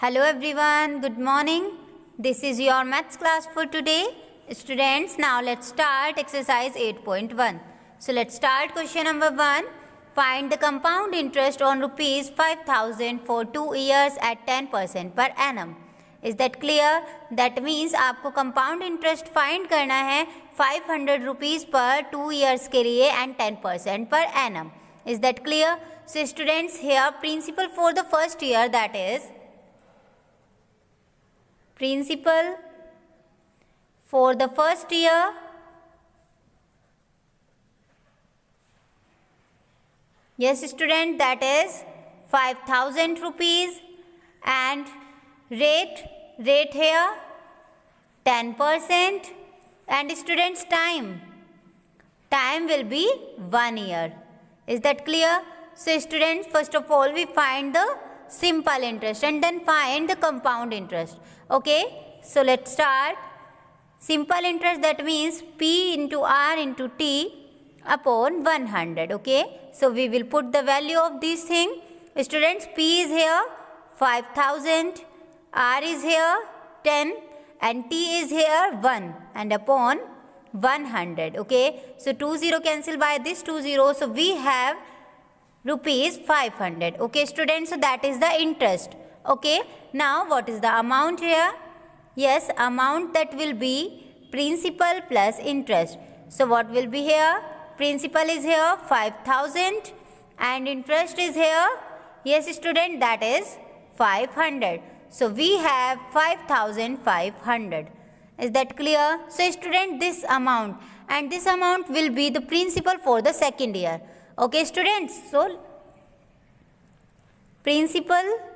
Hello everyone, good morning. This is your maths class for today. Students, now let's start exercise 8.1. So let's start question number 1. Find the compound interest on rupees 5,000 for 2 years at 10% per annum. Is that clear? That means आपको compound interest find करना है 500 rupees पर 2 years के लिए and 10% per annum. Is that clear? So students, here principal for the first year, that is principal for the first year student, that is 5,000 rupees and rate here 10% and students time will be 1 year. Is that clear? So students, first of all we find the simple interest and then find the compound interest. Okay, so let's start. Simple interest, that means P into R into T upon 100. Okay, so we will put the value of this thing. Students, P is here 5,000, R is here 10 and T is here 1 and upon 100. Okay, so 20 cancel by this 20, so we have rupees 500. Okay students, so that is the interest. Okay, now what is the amount here? Yes, amount that will be principal plus interest. So what will be here? Principal is here 5,000 and interest is here, yes student, that is 500. So we have 5,500. Is that clear? So student, this amount and this amount will be the principal for the second year. Okay students, so principal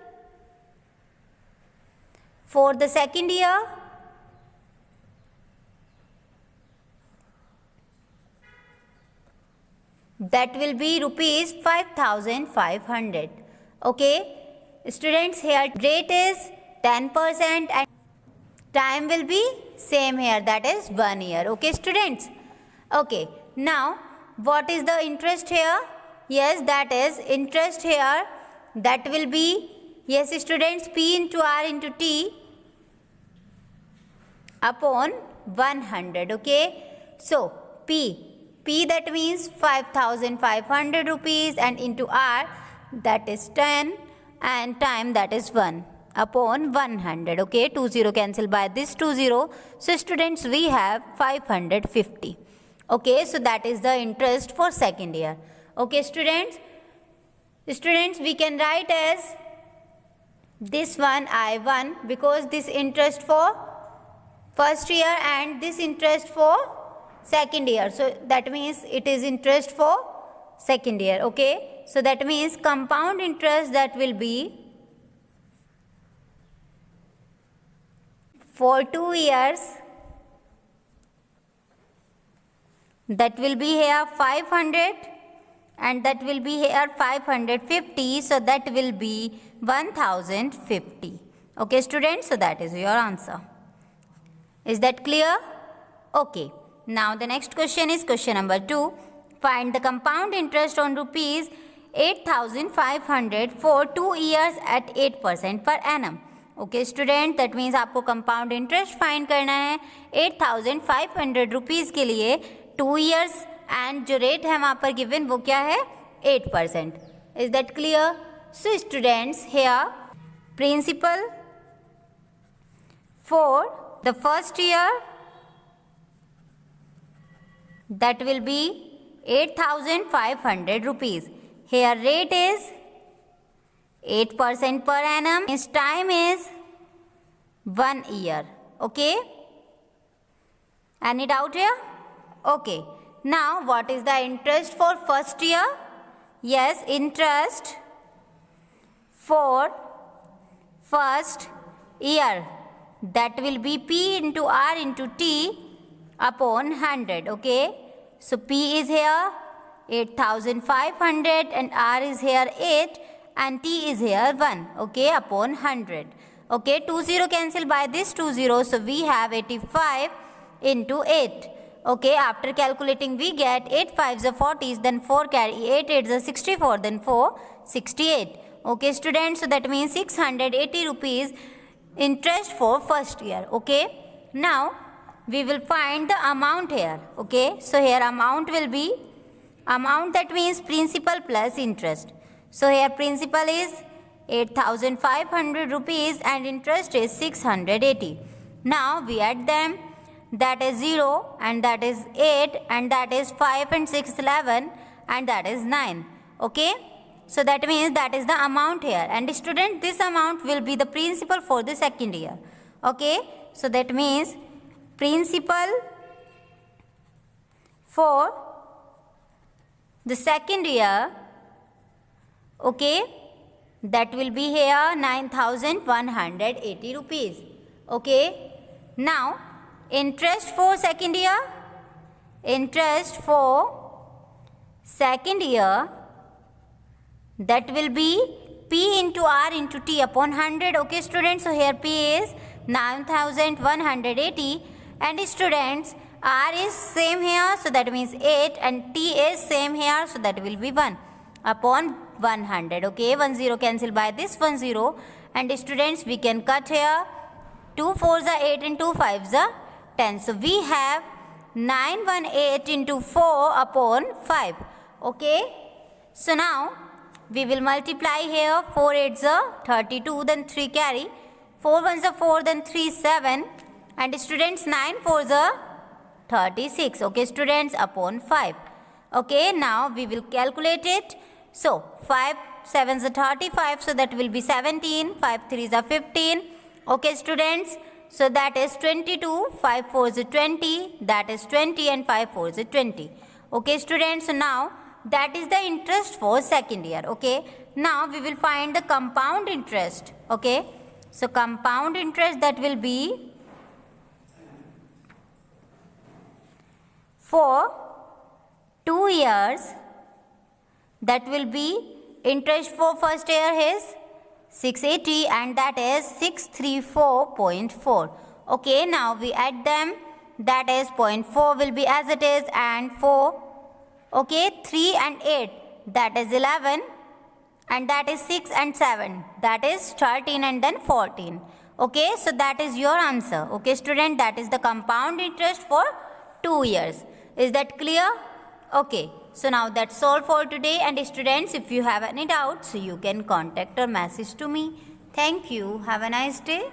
for the second year that will be rupees 5,500. Okay students, here rate is 10% and time will be same here, that is 1 year. Okay students. Okay, now what is the interest here? Yes, that is interest here, that will be, yes students, P into R into T upon 100. Okay, so P that means 5,500 rupees and into R, that is 10 and time, that is 1 upon 100. Okay, 20 cancel by this 20, so students we have 550. Okay, so that is the interest for second year. Okay students, we can write as this one I1 because this interest for first year and this interest for second year, so that means it is interest for second year. Okay, so that means compound interest that will be for 2 years, that will be here 500 and that will be here 550, so that will be 1,050. Okay students, so that is your answer. Is that clear? Okay, now the next question is question number 2. Find the compound interest on rupees 8,500 for 2 years at 8% per annum. Okay student, that means आपको compound interest find करना है 8,500 rupees के लिए 2 years and जो rate है वहाँ पर given वो क्या है 8%. Is that clear? So students, here principal for the first year that will be 8,500 rupees. Here rate is 8% per annum. His time is 1 year. Okay? Any doubt here? Okay. Now what is the interest for first year? Yes, interest for first year that will be P into R into T upon 100. Okay, so P is here 8,500 and R is here 8 and T is here 1. Okay, upon 100. Okay, 20 cancel by this 20, so we have 85 into 8. Okay, after calculating we get 8 5s are 40, then 4 carry 8 8s are 64, then 4 68. Okay students, so that means 680 rupees interest for first year. Okay, now we will find the amount here. Okay, so here amount will be amount, that means principal plus interest. So here principal is 8,500 rupees and interest is 680. Now we add them, that is 0 and that is 8 and that is 5 and 6 11 and that is 9. Okay, so that means that is the amount here, and student, this amount will be the principal for the second year. Okay, so that means principal for the second year, okay, that will be here 9,180 rupees. Okay, now interest for second year, interest for second year, that will be P into R into T upon 100. Okay students, so here P is 9,180 and students, R is same here, so that means 8 and T is same here, so that will be 1 upon 100. Okay, 1 0 cancel by this 1 0, and students, we can cut here 2 4s are 8 and 2 5s are 10. So we have 918 into 4 upon 5. Okay, so now we will multiply here. 4 8s are 32, then 3 carry, 4 1s are 4, then 3 7, and students, 9 4s are 36. Okay students, upon 5. Okay, now we will calculate it. So 5 7s are 35, so that will be 17, 5 3s are 15. Okay students, so that is 22, 5 4s are 20, that is 20, and 5 4s are 20. Okay students, so now that is the interest for second year. Okay, now we will find the compound interest. Okay, so compound interest, that will be for 2 years, that will be interest for first year is 680 and that is 634.4. Okay, now we add them, that is 0.4 will be as it is, and 4, okay, 3 and 8, that is 11, and that is 6 and 7, that is 13 and then 14. Okay, so that is your answer. Okay student, that is the compound interest for 2 years. Is that clear? Okay, so now that's all for today, and students, if you have any doubts, you can contact or message to me. Thank you. Have a nice day.